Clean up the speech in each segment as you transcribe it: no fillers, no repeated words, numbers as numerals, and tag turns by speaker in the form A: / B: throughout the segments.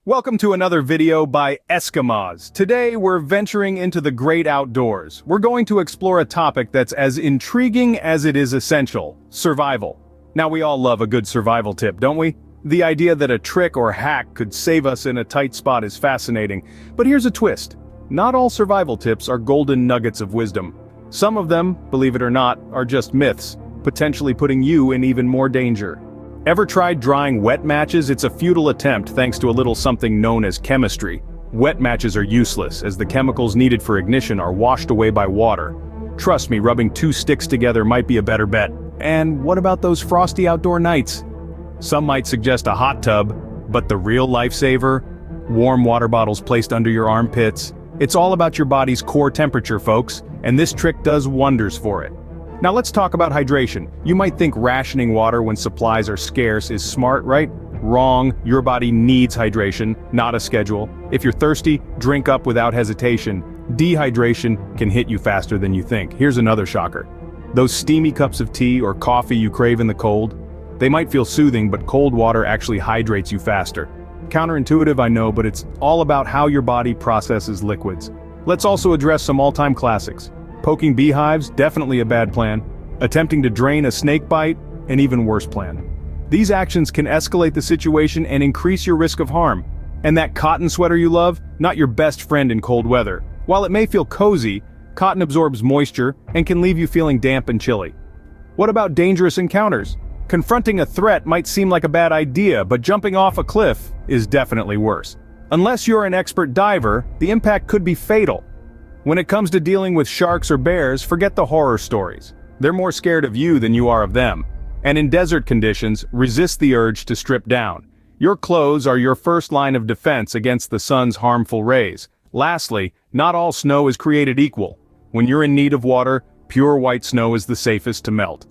A: Welcome to another video by Eskemoz. Today we're venturing into the great outdoors. We're going to explore a topic that's as intriguing as it is essential: survival. Now we all love a good survival tip, don't we? The idea that a trick or hack could save us in a tight spot is fascinating, but here's a twist. Not all survival tips are golden nuggets of wisdom. Some of them, believe it or not, are just myths, potentially putting you in even more danger. Ever tried drying wet matches? It's a futile attempt thanks to a little something known as chemistry. Wet matches are useless, as the chemicals needed for ignition are washed away by water. Trust me, rubbing two sticks together might be a better bet. And what about those frosty outdoor nights? Some might suggest a hot tub, but the real lifesaver? Warm water bottles placed under your armpits. It's all about your body's core temperature, folks, and this trick does wonders for it. Now let's talk about hydration. You might think rationing water when supplies are scarce is smart, right? Wrong. Your body needs hydration, not a schedule. If you're thirsty, drink up without hesitation. Dehydration can hit you faster than you think. Here's another shocker. Those steamy cups of tea or coffee you crave in the cold, they might feel soothing, but cold water actually hydrates you faster. Counterintuitive, I know, but it's all about how your body processes liquids. Let's also address some all-time classics. Poking beehives, definitely a bad plan. Attempting to drain a snakebite, an even worse plan. These actions can escalate the situation and increase your risk of harm. And that cotton sweater you love, not your best friend in cold weather. While it may feel cozy, cotton absorbs moisture and can leave you feeling damp and chilly. What about dangerous encounters? Confronting a threat might seem like a bad idea, but jumping off a cliff is definitely worse. Unless you're an expert diver, the impact could be fatal. When it comes to dealing with sharks or bears, forget the horror stories. They're more scared of you than you are of them. And in desert conditions, resist the urge to strip down. Your clothes are your first line of defense against the sun's harmful rays. Lastly, not all snow is created equal. When you're in need of water, pure white snow is the safest to melt.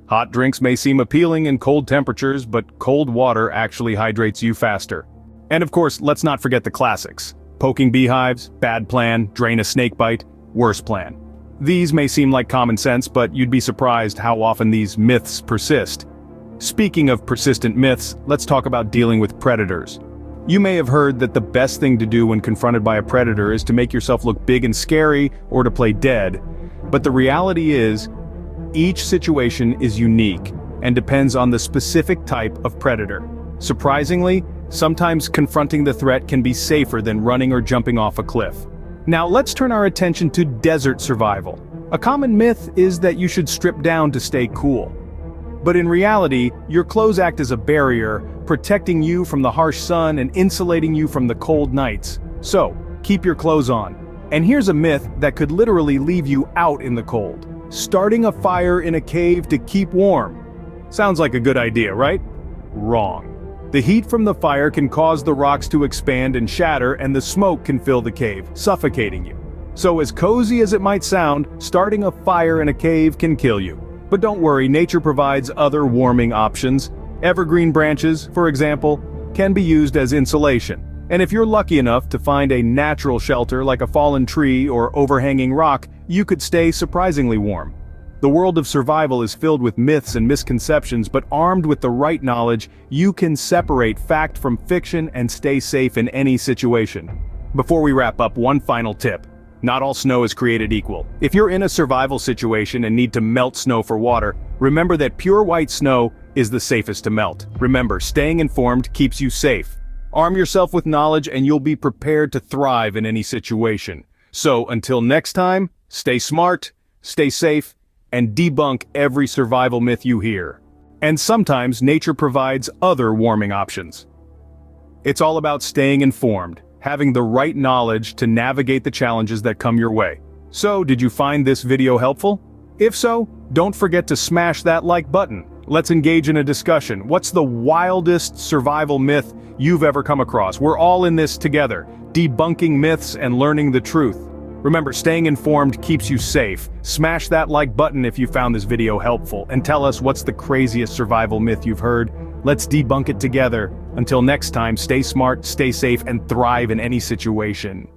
A: Hot drinks may seem appealing in cold temperatures, but cold water actually hydrates you faster. And of course, let's not forget the classics. Poking beehives, bad plan; drain a snakebite, worse plan. These may seem like common sense, but you'd be surprised how often these myths persist. Speaking of persistent myths, let's talk about dealing with predators. You may have heard that the best thing to do when confronted by a predator is to make yourself look big and scary or to play dead. But the reality is, each situation is unique and depends on the specific type of predator. Surprisingly, sometimes confronting the threat can be safer than running or jumping off a cliff. Now let's turn our attention to desert survival. A common myth is that you should strip down to stay cool. But in reality, your clothes act as a barrier, protecting you from the harsh sun and insulating you from the cold nights. So, keep your clothes on. And here's a myth that could literally leave you out in the cold. Starting a fire in a cave to keep warm. Sounds like a good idea, right? Wrong. The heat from the fire can cause the rocks to expand and shatter, and the smoke can fill the cave, suffocating you. So as cozy as it might sound, starting a fire in a cave can kill you. But don't worry, nature provides other warming options. Evergreen branches, for example, can be used as insulation. And if you're lucky enough to find a natural shelter like a fallen tree or overhanging rock, you could stay surprisingly warm. The world of survival is filled with myths and misconceptions, but armed with the right knowledge, you can separate fact from fiction and stay safe in any situation. Before we wrap up, one final tip. Not all snow is created equal. If you're in a survival situation and need to melt snow for water, remember that pure white snow is the safest to melt. Remember, staying informed keeps you safe. Arm yourself with knowledge and you'll be prepared to thrive in any situation. So until next time, stay smart, stay safe, and debunk every survival myth you hear. And sometimes nature provides other warming options. It's all about staying informed, having the right knowledge to navigate the challenges that come your way. So, did you find this video helpful? If so, don't forget to smash that like button. Let's engage in a discussion. What's the wildest survival myth you've ever come across? We're all in this together, debunking myths and learning the truth. Remember, staying informed keeps you safe. Smash that like button if you found this video helpful, and tell us what's the craziest survival myth you've heard. Let's debunk it together. Until next time, stay smart, stay safe, and thrive in any situation.